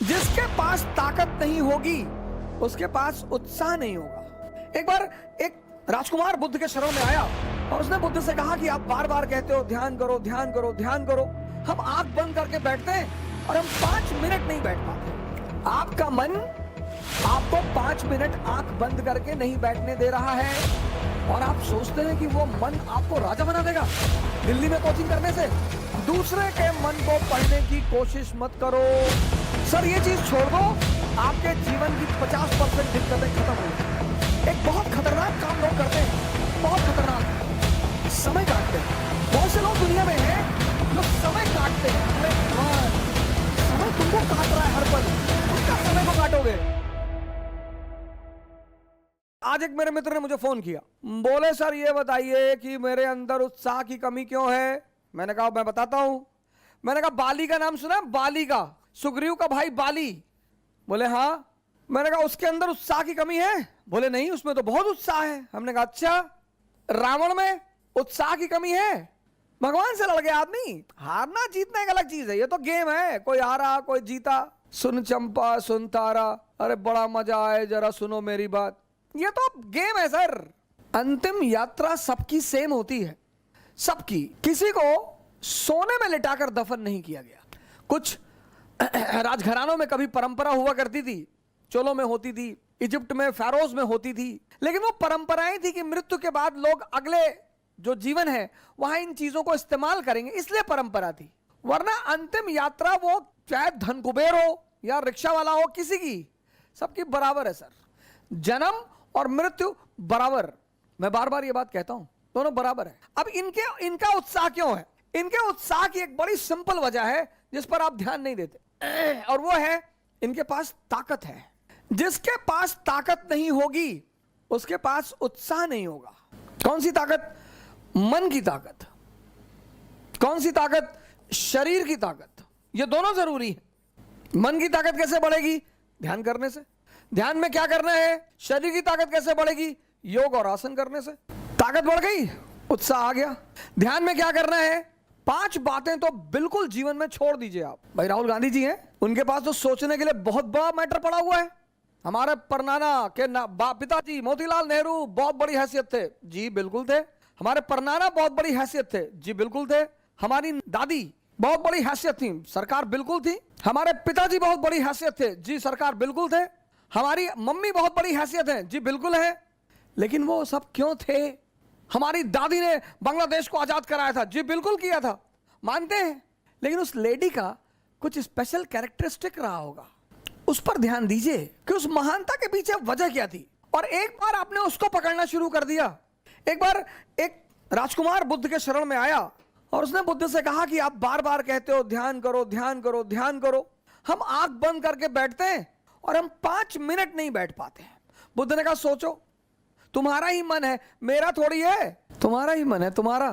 जिसके पास ताकत नहीं होगी उसके पास उत्साह नहीं होगा। एक बार एक राजकुमार बुद्ध के शरण में आया और उसने बुद्ध से कहा कि आप बार बार कहते हो ध्यान करो ध्यान करो ध्यान करो, हम आंख बंद करके बैठते हैं और हम 5 मिनट नहीं बैठ पाते। आपका मन आपको 5 मिनट आंख बंद करके नहीं बैठने दे रहा है और आप सोचते हैं कि वो मन आपको राजा बना देगा। दिल्ली में कोचिंग करने से दूसरे के मन को पढ़ने की कोशिश मत करो। सर ये चीज छोड़ दो, आपके जीवन की 50% दिक्कतें खत्म हो जाएंगी। एक बहुत खतरनाक काम लोग करते हैं, बहुत खतरनाक, समय काटते हैं। बहुत से लोग दुनिया में हैं जो समय काटते हैं। अरे यार, समय तुमको काट रहा है हर पल, उसका समय को काटोगे। आज एक मेरे मित्र ने मुझे फोन किया, बोले सर ये बताइए कि मेरे अंदर उत्साह की कमी क्यों है। मैंने कहा मैं बताता हूं। मैंने कहा बाली का नाम सुना? बाली का, सुग्रीव का भाई बाली। बोले हाँ। मैंने कहा उसके अंदर उत्साह की कमी है? बोले नहीं, उसमें तो बहुत उत्साह है। हमने कहा अच्छा, रावण में उत्साह की कमी है? भगवान से लड़ गया आदमी। हारना जीतना एक अलग चीज है, ये तो गेम है, कोई हारा कोई जीता। सुन चंपा सुन तारा, अरे बड़ा मजा आए जरा सुनो मेरी बात, ये तो गेम है सर। अंतिम यात्रा सबकी सेम होती है, सबकी। किसी को सोने में लिटाकर दफन नहीं किया गया। कुछ राजघरानों में कभी परंपरा हुआ करती थी, चोलों में होती थी, इजिप्ट में फेरोज में होती थी, लेकिन वो परंपराएं थी कि मृत्यु के बाद लोग अगले जो जीवन है वहां इन चीजों को इस्तेमाल करेंगे, इसलिए परंपरा थी। वरना अंतिम यात्रा वो चाहे धन कुबेर हो या रिक्शा वाला हो, किसी की सबकी बराबर है सर। जन्म और मृत्यु बराबर, मैं बार बार ये बात कहता हूं, दोनों बराबर है। अब इनका उत्साह क्यों है? इनके उत्साह की एक बड़ी सिंपल वजह है जिस पर आप ध्यान नहीं देते, और वो है इनके पास ताकत है। जिसके पास ताकत नहीं होगी उसके पास उत्साह नहीं होगा। कौन सी ताकत? मन की ताकत। कौन सी ताकत? शरीर की ताकत। ये दोनों जरूरी है। मन की ताकत कैसे बढ़ेगी? ध्यान करने से। ध्यान में क्या करना है? शरीर की ताकत कैसे बढ़ेगी? योग और आसन करने से। ताकत बढ़ गई, उत्साह आ गया। ध्यान में क्या करना है? 5 बातें तो बिल्कुल जीवन में छोड़ दीजिए आप। भाई राहुल गांधी जी हैं, उनके पास तो सोचने के लिए बहुत बड़ा मैटर पड़ा हुआ है। हमारे परनाना के पिताजी मोतीलाल नेहरू बहुत बड़ी हैसियत थे, जी बिल्कुल थे। हमारे परनाना बहुत बड़ी हैसियत थे, जी बिल्कुल थे। हमारी दादी बहुत बड़ी हैसियत थी, सरकार बिल्कुल थी। हमारे पिताजी बहुत बड़ी हैसियत थे, जी सरकार बिल्कुल थे। हमारी मम्मी बहुत बड़ी हैसियत है, जी बिल्कुल है। लेकिन वो सब क्यों थे? हमारी दादी ने बांग्लादेश को आजाद कराया था, जी बिल्कुल किया था, मानते हैं। लेकिन उस लेडी का कुछ स्पेशल कैरेक्टरिस्टिक रहा होगा, उस पर ध्यान दीजिए कि उस महानता के पीछे वजह क्या थी। और एक बार आपने उसको पकड़ना शुरू कर दिया। एक बार एक राजकुमार बुद्ध के शरण में आया और उसने बुद्ध से कहा कि आप बार बार कहते हो ध्यान करो ध्यान करो ध्यान करो, हम आंख बंद करके बैठते हैं और हम 5 मिनट नहीं बैठ पाते हैं। बुद्ध ने कहा सोचो, तुम्हारा ही मन है, मेरा थोड़ी है। तुम्हारा ही मन है, तुम्हारा।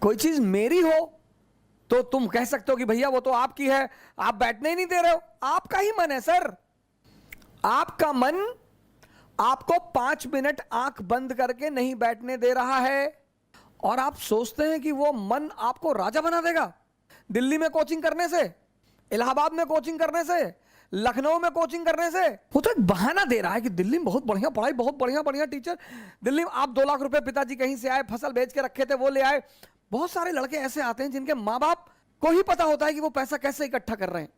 कोई चीज मेरी हो तो तुम कह सकते हो कि भैया वो तो आपकी है, आप बैठने ही नहीं दे रहे हो। आपका ही मन है सर। आपका मन आपको 5 मिनट आंख बंद करके नहीं बैठने दे रहा है और आप सोचते हैं कि वो मन आपको राजा बना देगा। दिल्ली में कोचिंग करने से, इलाहाबाद में कोचिंग करने से, लखनऊ में कोचिंग करने से वो तो एक बहाना दे रहा है कि दिल्ली में बहुत बढ़िया पढ़ाई, बहुत बढ़िया बढ़िया टीचर। दिल्ली में आप 2 लाख रुपए पिताजी कहीं से आए, फसल बेच के रखे थे वो ले आए। बहुत सारे लड़के ऐसे आते हैं जिनके माँ बाप को ही पता होता है कि वो पैसा कैसे इकट्ठा कर रहे हैं।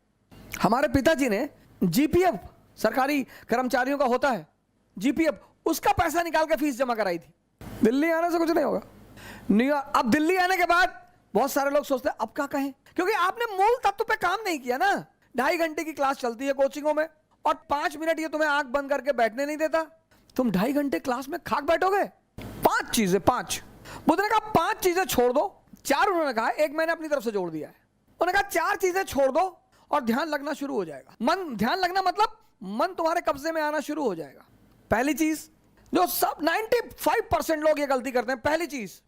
हमारे पिताजी ने जीपीएफ, सरकारी कर्मचारियों का होता है जीपीएफ, उसका पैसा निकाल के फीस जमा कराई थी। दिल्ली आने से कुछ नहीं होगा। अब दिल्ली आने के बाद बहुत सारे लोग सोचते हैं अब क्या कहें, क्योंकि आपने मूल तत्व पे काम नहीं किया ना। 2.5 घंटे की क्लास चलती है कोचिंगों में और 5 मिनट ये तुम्हें आंख बंद करके बैठने नहीं देता। तुम 2.5 घंटे क्लास में खाक बैठोगे। 5 चीजें, 5 बुद्ध ने कहा 5 चीजें छोड़ दो। 4 उन्होंने कहा, एक मैंने अपनी तरफ से जोड़ दिया है। उन्होंने कहा 4 चीजें छोड़ दो और ध्यान लगना शुरू हो जाएगा। मन, ध्यान लगना मतलब मन तुम्हारे कब्जे में आना शुरू हो जाएगा। पहली चीज जो सब 95% लोग ये गलती करते हैं, पहली चीज,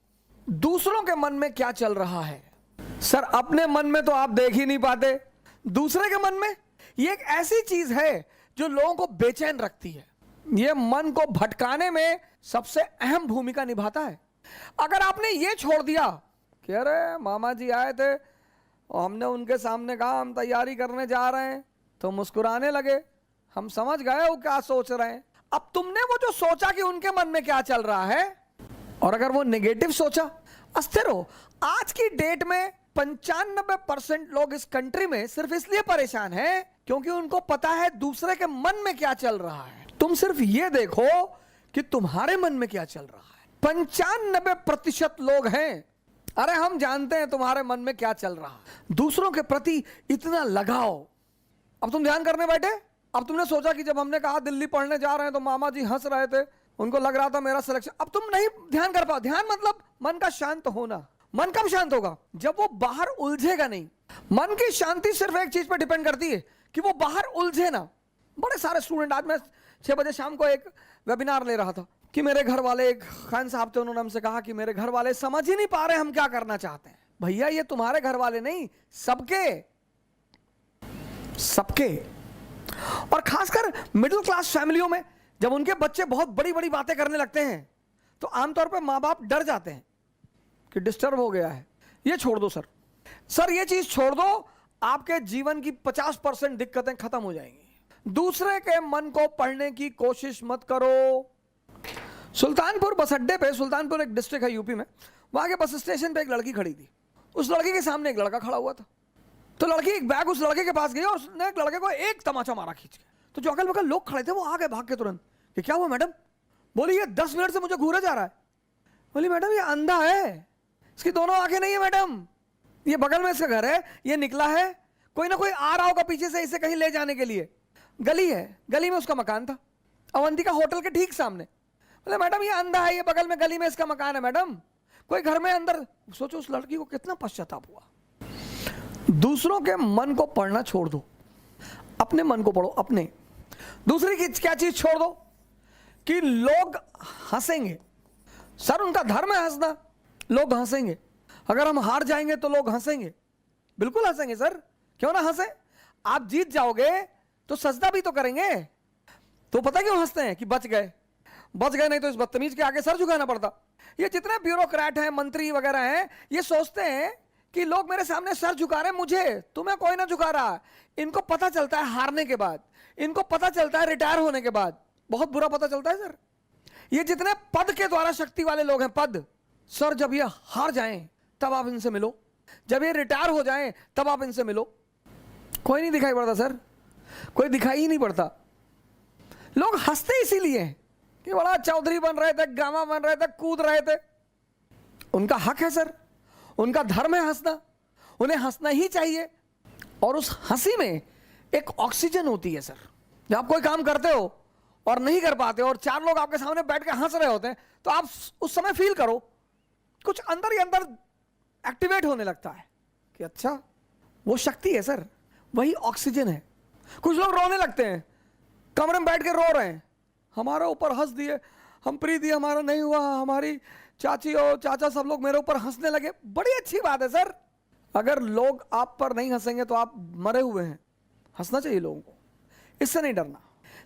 दूसरों के मन में क्या चल रहा है। सर अपने मन में तो आप देख ही नहीं पाते, दूसरे के मन में। ये एक ऐसी चीज है जो लोगों को बेचैन रखती है। ये मन को भटकाने में सबसे अहम भूमिका निभाता है। अगर आपने ये छोड़ दिया कि अरे मामा जी आए थे और हमने उनके सामने कहा हम तैयारी करने जा रहे हैं, तो मुस्कुराने लगे। हम समझ गए वो क्या सोच रहे हैं। अब तुमने वो जो सोचा कि उनके मन में क्या चल रहा है, और अगर वो नेगेटिव सोचा, अस्थिर हो। आज की डेट में 95% लोग इस कंट्री में सिर्फ इसलिए परेशान हैं क्योंकि उनको पता है दूसरे के मन में क्या चल रहा है। तुम सिर्फ ये देखो कि तुम्हारे मन में क्या चल रहा है। 95% लोग हैं, अरे हम जानते हैं तुम्हारे मन में क्या चल रहा है। दूसरों के प्रति इतना लगाओ। अब तुम ध्यान करने बैठे। अब तुमने सोचा कि जब हमने कहा दिल्ली पढ़ने जा रहे हैं तो मामा जी हंस रहे थे, उनको लग रहा था मेरा सिलेक्शन। अब तुम नहीं ध्यान कर पाओ। ध्यान मतलब मन का शांत होना। मन कब शांत होगा? जब वो बाहर उलझेगा नहीं। मन की शांति सिर्फ एक चीज पर डिपेंड करती है कि वो बाहर उलझे ना। बड़े सारे स्टूडेंट, आज मैं 6 बजे शाम को एक वेबिनार ले रहा था कि मेरे घर वाले, एक खान साहब थे, उन्होंने हमसे कहा कि मेरे घर वाले समझ ही नहीं पा रहे हम क्या करना चाहते हैं। भैया ये तुम्हारे घर वाले नहीं, सबके सबके। और खासकर मिडिल क्लास फैमिलियों में जब उनके बच्चे बहुत बड़ी बड़ी बातें करने लगते हैं तो आमतौर पर माँ बाप डर जाते हैं कि डिस्टर्ब हो गया है। ये छोड़ दो सर, सर ये चीज छोड़ दो, आपके जीवन की 50% दिक्कतें खत्म हो जाएंगी। दूसरे के मन को पढ़ने की कोशिश मत करो। सुल्तानपुर बस अड्डे पे, सुल्तानपुर एक डिस्ट्रिक्ट है यूपी में, वहां के बस स्टेशन पे एक लड़की खड़ी थी। उस लड़की के सामने एक लड़का खड़ा हुआ था। तो लड़की एक बैग उस लड़के के पास गई और उसने एक लड़के को एक तमाचा मारा खींच के। तो जो अगल बगल लोग खड़े थे वो आ गए भाग के तुरंत कि क्या हुआ मैडम? बोली ये 10 मिनट से मुझे घूरा जा रहा है। बोली मैडम ये अंधा है, इसकी दोनों आंखें नहीं है मैडम, ये बगल में इसका घर है, ये निकला है, कोई ना कोई आ रहा होगा पीछे से इसे कहीं ले जाने के लिए। गली है, गली में उसका मकान था, अवंतिका होटल के ठीक सामने। बोले मैडम ये अंधा है, ये बगल में गली में इसका मकान है मैडम, कोई घर में अंदर। सोचो उस लड़की को कितना पश्चाताप हुआ। दूसरों के मन को पढ़ना छोड़ दो, अपने मन को पढ़ो। अपने दूसरी की क्या चीज छोड़ दो कि लोग हंसेंगे। सर उनका धर्म है हंसना, लोग हंसेंगे। अगर हम हार जाएंगे तो लोग हंसेंगे, बिल्कुल हंसेंगे सर, क्यों ना हंसे। आप जीत जाओगे तो सजदा भी तो करेंगे। तो पता क्यों हंसते हैं कि बच गए, बच गए, नहीं तो इस बदतमीज के आगे सर झुकाना पड़ता। ये जितने ब्यूरोक्रेट हैं, मंत्री वगैरह हैं, ये सोचते हैं कि लोग मेरे सामने सर झुका रहे हैं, मुझे, तुम्हें कोई ना झुका रहा। इनको पता चलता है हारने के बाद, इनको पता चलता है रिटायर होने के बाद, बहुत बुरा पता चलता है सर। ये जितने पद के द्वारा शक्ति वाले लोग हैं, पद, सर जब ये हार जाएं तब आप इनसे मिलो, जब ये रिटायर हो जाएं तब आप इनसे मिलो। कोई नहीं दिखाई पड़ता सर, कोई दिखाई ही नहीं पड़ता। लोग हंसते इसीलिए कि बड़ा चौधरी बन रहे थे, गामा बन रहे थे, कूद रहे थे। उनका हक है सर, उनका धर्म है हंसना, उन्हें हंसना ही चाहिए। और उस हंसी में एक ऑक्सीजन होती है सर। जब आप कोई काम करते हो और नहीं कर पाते और 4 लोग आपके सामने बैठ के हंस रहे होते हैं तो आप उस समय फील करो, कुछ अंदर ही अंदर एक्टिवेट होने लगता है कि अच्छा वो शक्ति है सर, वही ऑक्सीजन है। कुछ लोग रोने लगते हैं, कमरे में बैठ के रो रहे हैं, हमारे ऊपर हंस दिए, हम प्रीति हमारा नहीं हुआ, हमारी चाची और चाचा सब लोग मेरे ऊपर हंसने लगे। बड़ी अच्छी बात है सर, अगर लोग आप पर नहीं हंसेंगे तो आप मरे हुए हैं। हंसना चाहिए लोगों को, इससे नहीं डरना।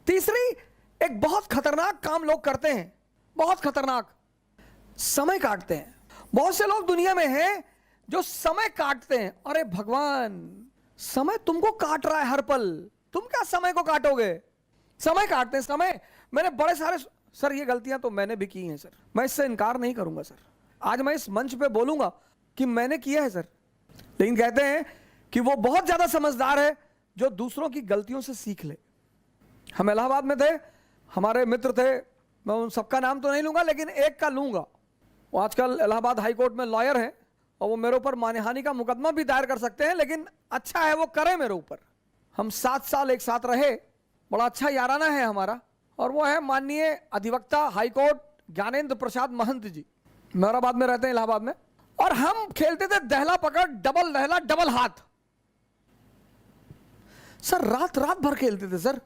तीसरी, एक बहुत खतरनाक काम लोग करते हैं, बहुत खतरनाक, समय काटते हैं। बहुत से लोग दुनिया में हैं जो समय काटते हैं। अरे भगवान, समय तुमको काट रहा है हर पल, तुम क्या समय को काटोगे? समय काटते हैं, समय। मैंने बड़े सारे, सर ये गलतियां तो मैंने भी की हैं सर, मैं इससे इनकार नहीं करूंगा सर। आज मैं इस मंच पे बोलूंगा कि मैंने किया है सर। लेकिन कहते हैं कि वो बहुत ज्यादा समझदार है जो दूसरों की गलतियों से सीख ले। हम इलाहाबाद में थे, हमारे मित्र थे, मैं उन सबका नाम तो नहीं लूंगा लेकिन एक का लूंगा। वो आजकल इलाहाबाद हाई कोर्ट में लॉयर हैं और वो मेरे ऊपर मानहानि का मुकदमा भी दायर कर सकते हैं, लेकिन अच्छा है वो करें मेरे ऊपर। हम 7 साल एक साथ रहे, बड़ा अच्छा याराना है हमारा। और वो है माननीय अधिवक्ता हाईकोर्ट ज्ञानेंद्र प्रसाद महंत जी, मेहराबाद में रहते हैं, इलाहाबाद में। और हम खेलते थे दहला पकड़, डबल दहला, डबल हाथ। सर रात रात भर खेलते थे सर,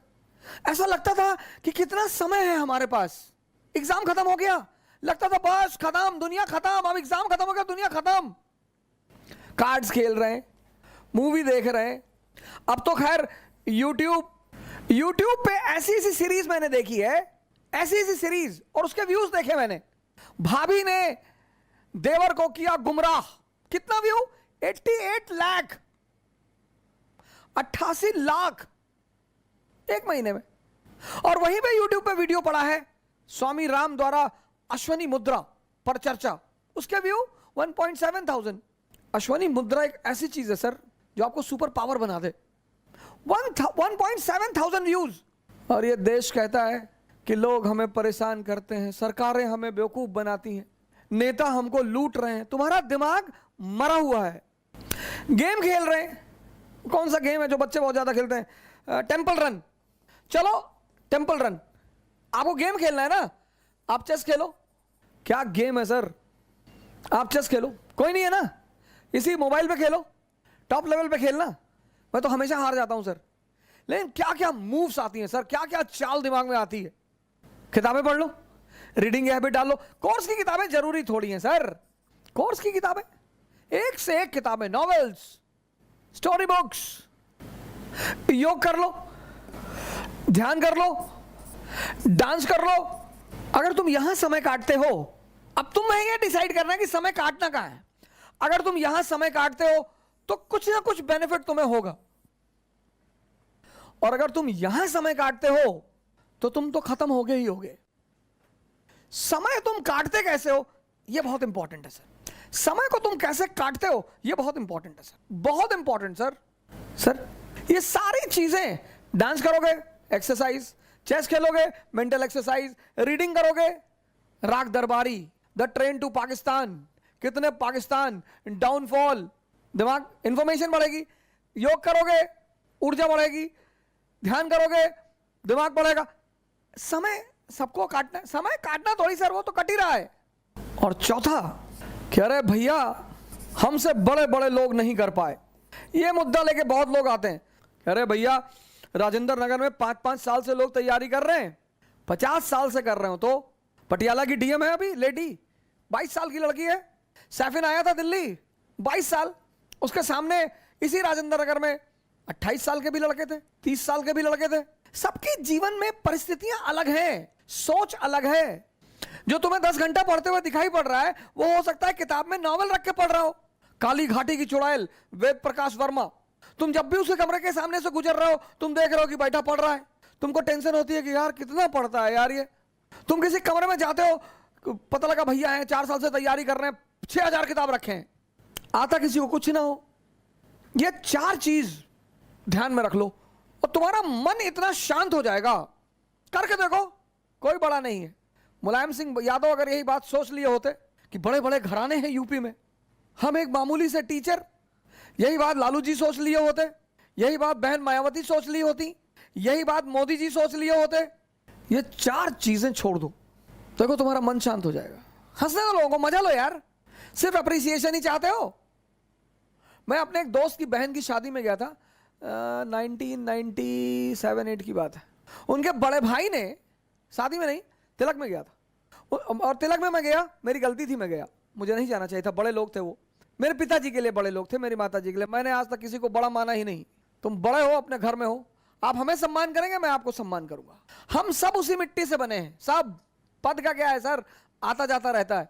ऐसा लगता था कि कितना समय है हमारे पास। एग्जाम खत्म हो गया, लगता था बस खत्म, दुनिया खत्म, अब एग्जाम खत्म हो गया, दुनिया खत्म। कार्ड्स खेल रहे हैं, मूवी देख रहे हैं। अब तो खैर यूट्यूब पे ऐसी ऐसी सीरीज मैंने देखी है, ऐसी ऐसी सीरीज, और उसके व्यूज देखे मैंने। भाभी ने देवर को किया गुमराह, कितना व्यू? 88 लाख, 88 लाख 1 महीने में। और वहीं पे यूट्यूब पे वीडियो पड़ा है स्वामी राम द्वारा अश्वनी मुद्रा पर चर्चा, उसके व्यू 1.7 अश्वनी मुद्रा एक ऐसी चीज है सर जो आपको सुपर पावर बना दे। 1.7 व्यूज। और ये देश कहता है कि लोग हमें परेशान करते हैं, सरकारें हमें बेवकूफ बनाती हैं, नेता हमको लूट रहे हैं। तुम्हारा दिमाग मरा हुआ है। गेम खेल रहे हैं, कौन सा गेम है जो बच्चे बहुत ज्यादा खेलते हैं? Temple run. चलो टेंपल रन, आपको गेम खेलना है ना, आप चेस खेलो। क्या गेम है सर? आप चेस खेलो, कोई नहीं है ना, इसी मोबाइल पे खेलो, टॉप लेवल पे खेलना। मैं तो हमेशा हार जाता हूं सर। लेकिन क्या क्या मूव्स आती हैं सर, क्या क्या चाल दिमाग में आती है। किताबें पढ़ लो, रीडिंग हैबिट डाल लो। कोर्स की किताबें जरूरी थोड़ी हैं सर। कोर्स की किताबें, एक से एक किताबें, नॉवेल्स, स्टोरी बुक्स। योग कर लो, ध्यान कर लो, डांस कर लो। अगर तुम यहां समय काटते हो, अब तुम्हें यह डिसाइड करना है कि समय काटना कहां है। अगर तुम यहां समय काटते हो तो कुछ ना कुछ बेनिफिट तुम्हें होगा, और अगर तुम यहां समय काटते हो तो तुम तो खत्म होगे ही होगे। समय तुम काटते कैसे हो यह बहुत इंपॉर्टेंट है सर। समय को तुम कैसे काटते हो यह बहुत इंपॉर्टेंट है सर, बहुत इंपॉर्टेंट सर। सर ये सारी चीजें, डांस करोगे एक्सरसाइज, चेस खेलोगे मेंटल एक्सरसाइज, रीडिंग करोगे राग दरबारी, द ट्रेन टू पाकिस्तान, कितने पाकिस्तान, डाउनफॉल, दिमाग इंफॉर्मेशन बढ़ेगी। योग करोगे ऊर्जा बढ़ेगी, ध्यान करोगे दिमाग बढ़ेगा। समय सबको काटना है, समय काटना थोड़ी सर, वो तो कट ही रहा है। और चौथा, कह रहे भैया हमसे बड़े बड़े लोग नहीं कर पाए, ये मुद्दा लेके बहुत लोग आते हैं। कह रहे भैया राजेंद्र नगर में 5-5 साल से लोग तैयारी कर रहे हैं, 50 साल से कर रहे हो। तो पटियाला की डीएम है अभी लेडी, 22 साल की लड़की है। सैफिन आया था दिल्ली, 22 साल। उसके सामने इसी राजेंद्र नगर में 28 साल के भी लड़के थे, 30 साल के भी लड़के थे। सबके जीवन में परिस्थितियां अलग हैं, सोच अलग है। जो तुम्हें 10 घंटा पढ़ते हुए दिखाई पड़ रहा है वो हो सकता है किताब में नॉवल रख के पढ़ रहा हो। काली घाटी की चुड़ैल, वेद प्रकाश वर्मा, तुम जब भी उसके कमरे के सामने से गुजर रहे हो तुम देख रहे हो कि बैठा पढ़ रहा है। तुमको टेंशन होती है कि यार कितना पढ़ता है यार ये। तुम किसी कमरे में जाते हो, पता लगा भैया हैं 4 साल से तैयारी कर रहे हैं, 6000 किताब रखे हैं, आता किसी को कुछ ना हो। ये 4 चीज ध्यान में रख लो और तुम्हारा मन इतना शांत हो जाएगा। करके देखो, कोई बड़ा नहीं है। मुलायम सिंह यादव अगर यही बात सोच लिए होते कि बड़े बड़े घराने हैं यूपी में, हम एक मामूली से टीचर, यही बात लालू जी सोच लिए होते, यही बात बहन मायावती सोच ली होती, यही बात मोदी जी सोच लिए होते। ये 4 चीजें छोड़ दो, देखो तुम्हारा मन शांत हो जाएगा। हंसने दो लोगों को, मजा लो यार। सिर्फ अप्रिसिएशन ही चाहते हो। मैं अपने एक दोस्त की बहन की शादी में गया था, 1997-8 की बात है। उनके बड़े भाई ने, शादी में नहीं तिलक में गया था, और तिलक में मैं गया, मेरी गलती थी, मैं गया, मुझे नहीं जाना चाहिए था। बड़े लोग थे वो, मेरे पिताजी के लिए बड़े लोग थे, मेरी माता जी के लिए। मैंने आज तक किसी को बड़ा माना ही नहीं। तुम बड़े हो, अपने घर में हो, आप हमें सम्मान करेंगे, मैं आपको सम्मान करूंगा। हम सब उसी मिट्टी से बने हैं, सब। पद का क्या है सर, आता जाता रहता है।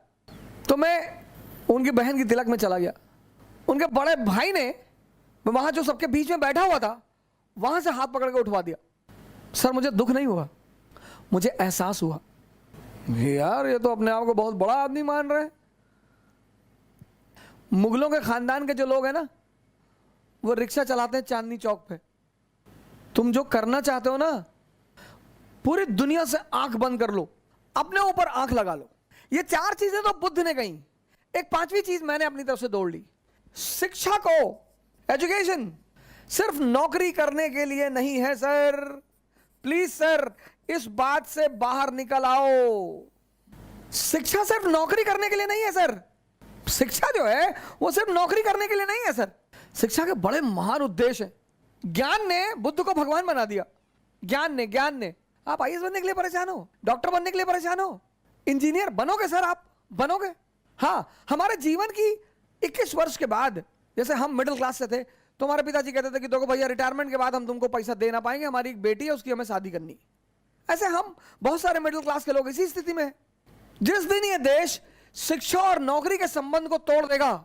तो मैं उनकी बहन की तिलक में चला गया। उनके बड़े भाई ने, मैं वहां जो सबके बीच में बैठा हुआ था, वहां से हाथ पकड़ के उठवा दिया। सर मुझे दुख नहीं हुआ, मुझे एहसास हुआ यार ये तो अपने आप को बहुत बड़ा आदमी मान रहे हैं। मुगलों के खानदान के जो लोग हैं ना, वो रिक्शा चलाते हैं चांदनी चौक पे। तुम जो करना चाहते हो ना, पूरी दुनिया से आंख बंद कर लो, अपने ऊपर आंख लगा लो। ये 4 चीजें तो बुद्ध ने कही, एक 5वीं चीज मैंने अपनी तरफ से दौड़ ली। शिक्षा को, एजुकेशन सिर्फ नौकरी करने के लिए नहीं है सर। प्लीज सर इस बात से बाहर निकल आओ। शिक्षा सिर्फ नौकरी करने के लिए नहीं है सर। शिक्षा जो है वो सिर्फ नौकरी करने के लिए नहीं है सर। शिक्षा के बड़े महान उद्देश्य हैं। ज्ञान ने बुद्ध को भगवान बना दिया। ज्ञान ने आप आईएएस बनने के लिए परेशान हो, डॉक्टर बनने के लिए परेशान हो, इंजीनियर बनोगे सर, आप बनोगे। हाँ, हमारे जीवन की 21 वर्ष के बाद, जैसे हम मिडिल क्लास से थे तो हमारे पिताजी कहते थे कि देखो भैया रिटायरमेंट के बाद हम तुमको पैसा दे ना पाएंगे, हमारी एक बेटी है उसकी हमें शादी करनी। ऐसे हम बहुत सारे मिडिल क्लास के लोग इसी स्थिति में हैं। जिस दिन ये देश शिक्षा और नौकरी के संबंध को तोड़ देगा,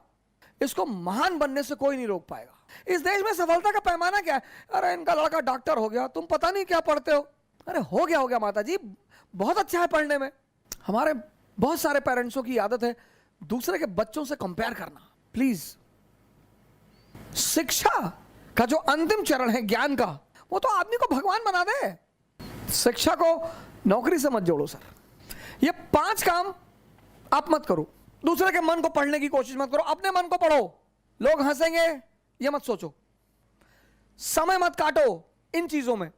इसको महान बनने से कोई नहीं रोक पाएगा। इस देश में सफलता का पैमाना क्या है? अरे इनका लड़का डॉक्टर हो गया, तुम पता नहीं क्या पढ़ते हो। अरे हो गया माता जी, बहुत अच्छा है पढ़ने में। हमारे बहुत सारे पेरेंट्सों की आदत है दूसरे के बच्चों से कंपेयर करना। प्लीज, शिक्षा का जो अंतिम चरण है ज्ञान का, वो तो आदमी को भगवान बना दे। शिक्षा को नौकरी से मत जोड़ो सर। ये 5 काम आप मत करो। दूसरे के मन को पढ़ने की कोशिश मत करो, अपने मन को पढ़ो। लोग हंसेंगे ये मत सोचो, समय मत काटो इन चीजों में।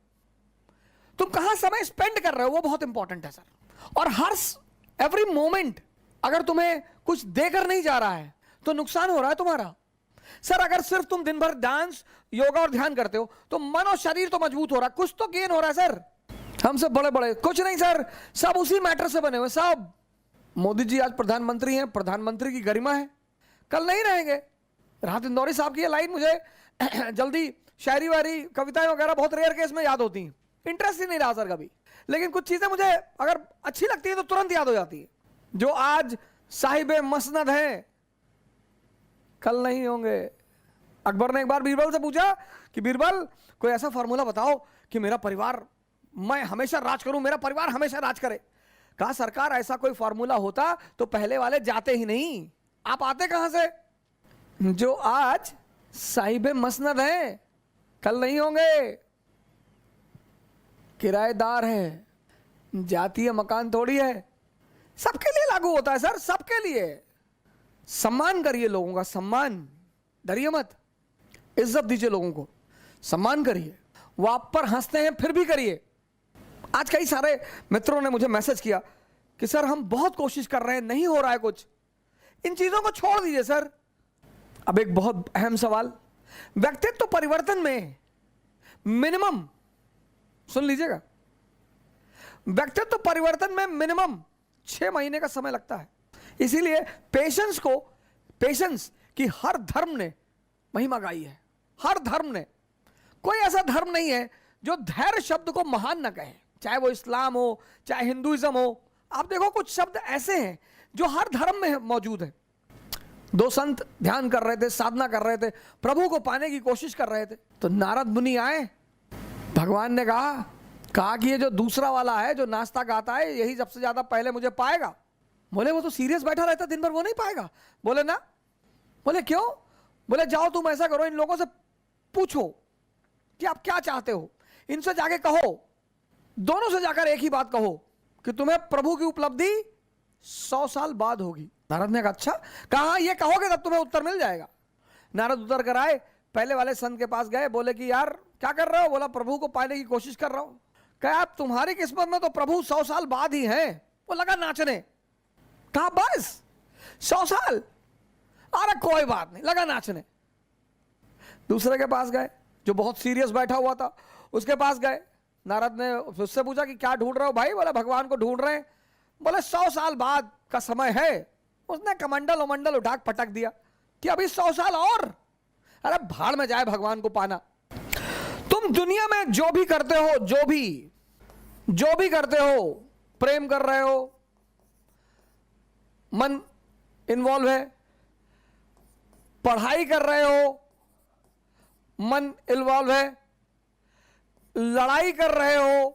तुम कहां समय स्पेंड कर रहे हो वो बहुत इंपॉर्टेंट है सर। और हर एवरी मोमेंट अगर तुम्हें कुछ देकर नहीं जा रहा है तो नुकसान हो रहा है तुम्हारा। सर अगर सिर्फ तुम दिन भर डांस, योगा और ध्यान करते हो तो मन और शरीर तो मजबूत हो रहा है, कुछ तो गेन हो रहा है सर। हमसे बड़े बड़े कुछ नहीं सर, सब उसी मैटर से बने हुए सब। मोदी जी आज प्रधानमंत्री हैं, प्रधानमंत्री की गरिमा है, कल नहीं रहेंगे। राहत इंदौरी साहब की ये लाइन मुझे जल्दी शायरी वारी कविताएं वगैरह बहुत रेयर केस में याद होती हैं, इंटरेस्ट ही नहीं रहा सर कभी। लेकिन कुछ चीजें मुझे अगर अच्छी लगती है तो तुरंत याद हो जाती है। जो आज साहिबे मसनद हैं कल नहीं होंगे। अकबर ने एक बार बीरबल से पूछा कि बीरबल कोई ऐसा फॉर्मूला बताओ कि मेरा परिवार, मैं हमेशा राज करूं, मेरा परिवार हमेशा राज करे। कहा सरकार ऐसा कोई फॉर्मूला होता तो पहले वाले जाते ही नहीं, आप आते कहां से? जो आज साहिबे मसनद हैं कल नहीं होंगे, किराएदार है, जातीय मकान थोड़ी है। सबके लिए लागू होता है सर, सबके लिए। सम्मान करिए लोगों का, सम्मान, डरिए मत, इज्जत दीजिए लोगों को, सम्मान करिए। वो आप पर हंसते हैं फिर भी करिए। आज कई सारे मित्रों ने मुझे मैसेज किया कि सर हम बहुत कोशिश कर रहे हैं, नहीं हो रहा है कुछ। इन चीजों को छोड़ दीजिए सर। अब एक बहुत अहम सवाल, व्यक्तित्व परिवर्तन में मिनिमम, सुन लीजिएगा, व्यक्तित्व परिवर्तन में मिनिमम 6 महीने का समय लगता है। इसीलिए पेशेंस की हर धर्म ने महिमा गाई है। हर धर्म ने, कोई ऐसा धर्म नहीं है जो धैर्य शब्द को महान न कहे, चाहे वो इस्लाम हो चाहे हिंदुइज्म हो। आप देखो कुछ शब्द ऐसे हैं जो हर धर्म में मौजूद है। 2 संत ध्यान कर रहे थे, साधना कर रहे थे, प्रभु को पाने की कोशिश कर रहे थे, तो नारद मुनि आए। भगवान ने कहा कि ये जो दूसरा वाला है जो नाचता गाता है यही सबसे ज्यादा पहले मुझे पाएगा। बोले वो तो सीरियस बैठा रहता दिन भर, वो नहीं पाएगा। बोले ना। बोले क्यों? बोले जाओ तुम ऐसा करो, इन लोगों से पूछो कि आप क्या चाहते हो, इनसे जाके कहो, दोनों से जाकर एक ही बात कहो कि तुम्हें प्रभु की उपलब्धि 100 साल बाद होगी। नारद ने कहा अच्छा, कहा ये कहोगे तब तुम्हें उत्तर मिल जाएगा। नारद उतर कर आए, पहले वाले संत के पास गए, बोले कि यार क्या कर रहे हो? बोला प्रभु को पाने की कोशिश कर रहा हूं। कहा आप तुम्हारी किस्मत में तो प्रभु 100 साल बाद ही हैं। वो लगा नाचने। कहा बस 100 साल? अरे कोई बात नहीं, लगा नाचने। दूसरे के पास गए जो बहुत सीरियस बैठा हुआ था, उसके पास गए। नारद ने उससे पूछा कि क्या ढूंढ रहे हो भाई? बोला भगवान को ढूंढ रहे हैं। बोले 100 साल बाद का समय है। उसने कमंडल उमंडल उठा पटक दिया कि अभी 100 साल और। अरे भाड़ में जाए भगवान को पाना। तुम दुनिया में जो भी करते हो, जो भी करते हो, प्रेम कर रहे हो, मन इन्वॉल्व है, पढ़ाई कर रहे हो, मन इन्वॉल्व है, लड़ाई कर रहे हो,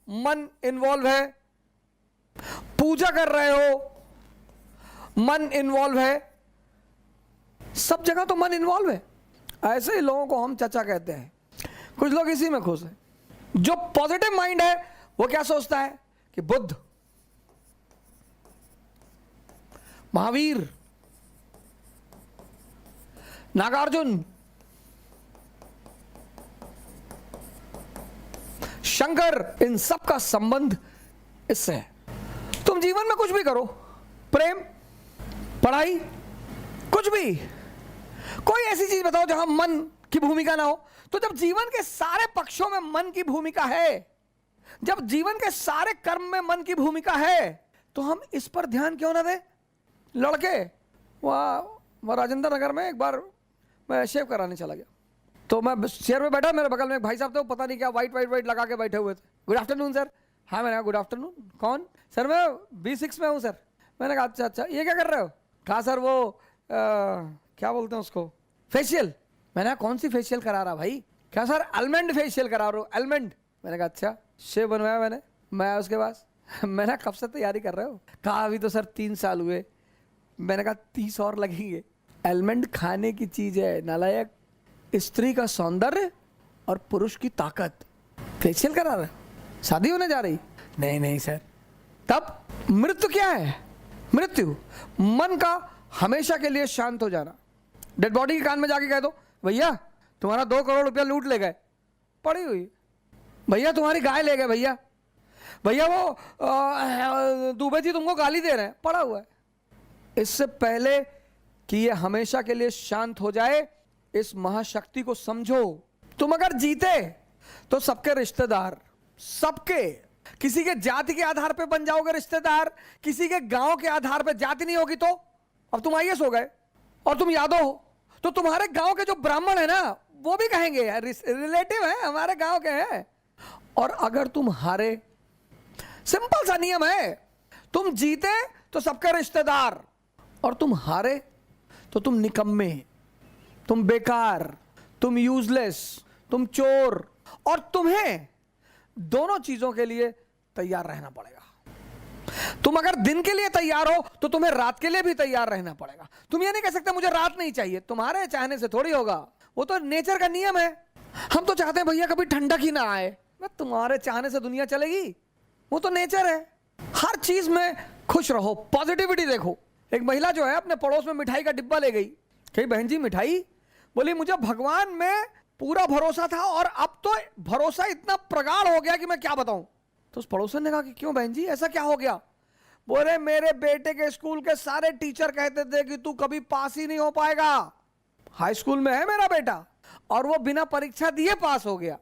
मन इन्वॉल्व है, पूजा कर रहे हो, मन इन्वॉल्व है, सब जगह तो मन इन्वॉल्व है। ऐसे ही लोगों को हम चचा कहते हैं। कुछ लोग इसी में खुश हैं। जो पॉजिटिव माइंड है वो क्या सोचता है कि बुद्ध, महावीर, नागार्जुन, शंकर, इन सब का संबंध इससे है। तुम जीवन में कुछ भी करो, प्रेम, पढ़ाई, कुछ भी, कोई ऐसी चीज बताओ जहां मन की भूमिका ना हो। तो जब जीवन के सारे पक्षों में मन की भूमिका है, जब जीवन के सारे कर्म में मन की भूमिका है, तो हम इस पर ध्यान क्यों ना दें? लड़के वहाँ राजेंद्र नगर में एक बार मैं शेव कराने चला गया, तो मैं चेयर में बैठा, मेरे बगल में एक भाई साहब थे, पता नहीं क्या वाइट लगा के बैठे हुए थे। Good afternoon sir. हाँ, मैंने कहा गुड आफ्टरनून। कौन? सर मैं B6 में हूँ सर। मैंने कहा अच्छा, ये क्या कर रहे हो? कहा सर वो क्या बोलते हैं उसको, फेशियल। मैंने कहा कौन सी फेशियल करा रहा भाई? क्या सर आलमंड फेशियल करा रहा हूँ, आलमंड। मैंने कहा अच्छा, शेव बनवाया मैंने। मैं आया उसके पास, मैंने कहा कब से तैयारी कर रहे हो? कहा अभी तो सर 3 साल हुए। मैंने कहा 30 और लगेंगे। आलमंड खाने की चीज है नालायक, स्त्री का सौंदर्य और पुरुष की ताकत। फेशियल करा रहा, शादी होने जा रही? नहीं नहीं सर। तब मृत्यु क्या है? मृत्यु मन का हमेशा के लिए शांत हो जाना। डेड बॉडी के कान में जाके कह दो भैया तुम्हारा 2 करोड़ रुपया लूट ले गए, पड़ी हुई। भैया तुम्हारी गाय ले गए, भैया भैया वो दुबे जी तुमको गाली दे रहे हैं, पड़ा हुआ है। इससे पहले कि ये हमेशा के लिए शांत हो जाए, इस महाशक्ति को समझो। तुम अगर जीते तो सबके रिश्तेदार, सबके, किसी के जाति के आधार पे बन जाओगे रिश्तेदार, किसी के गांव के आधार पे। जाति नहीं होगी तो अब तुम आईएएस हो गए और तुम यादव हो तो तुम्हारे गांव के जो ब्राह्मण है ना वो भी कहेंगे यार रिलेटिव है, हमारे गांव के हैं। और अगर तुम हारे, सिंपल सा नियम है, तुम जीते तो सबके रिश्तेदार और तुम हारे तो तुम निकम्मे, तुम बेकार, तुम यूजलेस, तुम चोर। और तुम्हें दोनों चीजों के लिए तैयार रहना पड़ेगा। तुम अगर दिन के लिए तैयार हो तो तुम्हें रात के लिए भी तैयार रहना पड़ेगा। तुम ये नहीं कह सकते मुझे रात नहीं चाहिए, तुम्हारे चाहने से थोड़ी होगा, वो तो नेचर का नियम है। हम तो चाहते हैं भैया कभी ठंडक ही ना आए, तुम्हारे चाहने से दुनिया चलेगी? वो तो नेचर है। हर चीज में खुश रहो, पॉजिटिविटी देखो। एक महिला जो है अपने पड़ोस में मिठाई का डिब्बा ले गई, कही बहन जी मिठाई? बोली मुझे भगवान में पूरा भरोसा था और अब तो भरोसा इतना प्रगाढ़ हो गया कि मैं क्या बताऊं। तो उस पड़ोसन ने कहा कि क्यों बहन जी ऐसा क्या हो गया? बोले मेरे बेटे के स्कूल के सारे टीचर कहते थे कि तू कभी पास ही नहीं हो पाएगा। हाई स्कूल में है मेरा बेटा और वो बिना परीक्षा दिए पास हो गया।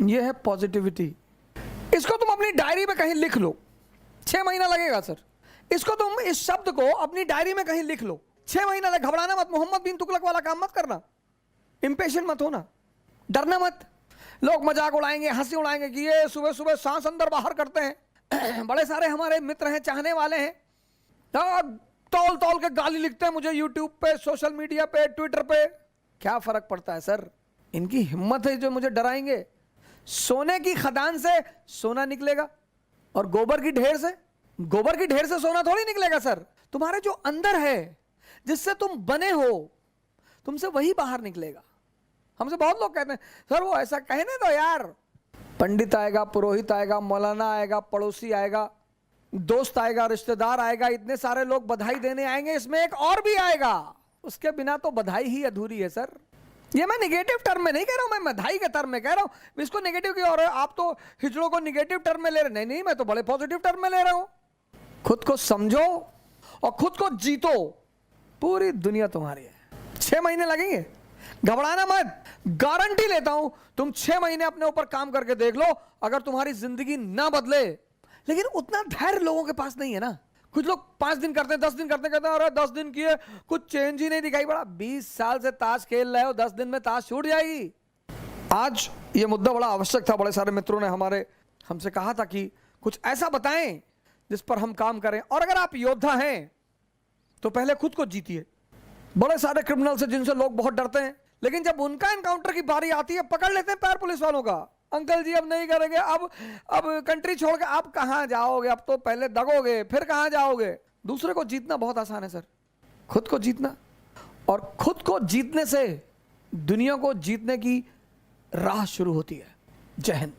ये है पॉजिटिविटी। इसको तुम अपनी डायरी में कहीं लिख लो। 6 महीना लगेगा सर। इसको तुम इस शब्द को अपनी डायरी में कहीं लिख लो। 6 महीना लगे। घबराना मत, मोहम्मद बिन तुगलक वाला काम मत करना, इंपेशेंट मत होना, डरना मत। लोग मजाक उड़ाएंगे, हंसी उड़ाएंगे कि ये सुबह सुबह सांस अंदर बाहर करते हैं। बड़े सारे हमारे मित्र हैं, चाहने वाले हैं, तौल तौल के गाली लिखते हैं मुझे यूट्यूब पे, सोशल मीडिया पे, ट्विटर पे। क्या फर्क पड़ता है सर? इनकी हिम्मत है जो मुझे डराएंगे। सोने की खदान से सोना निकलेगा और गोबर की ढेर से सोना थोड़ी निकलेगा सर। तुम्हारे जो अंदर है, जिससे तुम बने हो, तुमसे वही बाहर निकलेगा। हमसे बहुत लोग कहते हैं सर वो ऐसा कहने दो यार। पंडित आएगा, पुरोहित आएगा, मौलाना आएगा, पड़ोसी आएगा, दोस्त आएगा, रिश्तेदार आएगा, इतने सारे लोग बधाई देने आएंगे, इसमें एक और भी आएगा। उसके बिना तो बधाई ही अधूरी है सर। ये मैं निगेटिव टर्म में नहीं कह रहा हूं, मैं बधाई के टर्म में कह रहा हूं। इसको नेगेटिव की और आप तो हिजड़ों को निगेटिव टर्म में ले रहे। नहीं, मैं तो बड़े पॉजिटिव टर्म में ले रहा हूं। खुद को समझो और खुद को जीतो, पूरी दुनिया तुम्हारी है। 6 महीने लगेंगे, घबराना मत। गारंटी लेता हूं तुम 6 महीने अपने ऊपर काम करके देख लो, अगर तुम्हारी जिंदगी ना बदले। लेकिन उतना धैर्य लोगों के पास नहीं है ना। कुछ लोग 5 दिन करते हैं, 10 दिन करते कहते हैं अरे 10 दिन किए कुछ चेंज ही नहीं दिखाई पड़ा। 20 साल से ताश खेल रहे हो, 10 दिन में ताश छूट जाएगी। आज ये मुद्दा बड़ा आवश्यक था। बड़े सारे मित्रों ने हमसे कहा था कि कुछ ऐसा बताएं जिस पर हम काम करें। और अगर आप योद्धा हैं तो पहले खुद को जीतिए। बड़े सारे क्रिमिनल से जिनसे लोग बहुत डरते हैं, लेकिन जब उनका एनकाउंटर की बारी आती है पकड़ लेते हैं पैर पुलिस वालों का। अंकल जी अब नहीं करेंगे, अब कंट्री छोड़ के आप कहां जाओगे? अब तो पहले दगोगे, फिर कहां जाओगे? दूसरे को जीतना बहुत आसान है सर, खुद को जीतना। और खुद को जीतने से दुनिया को जीतने की राह शुरू होती है। जय हिंद।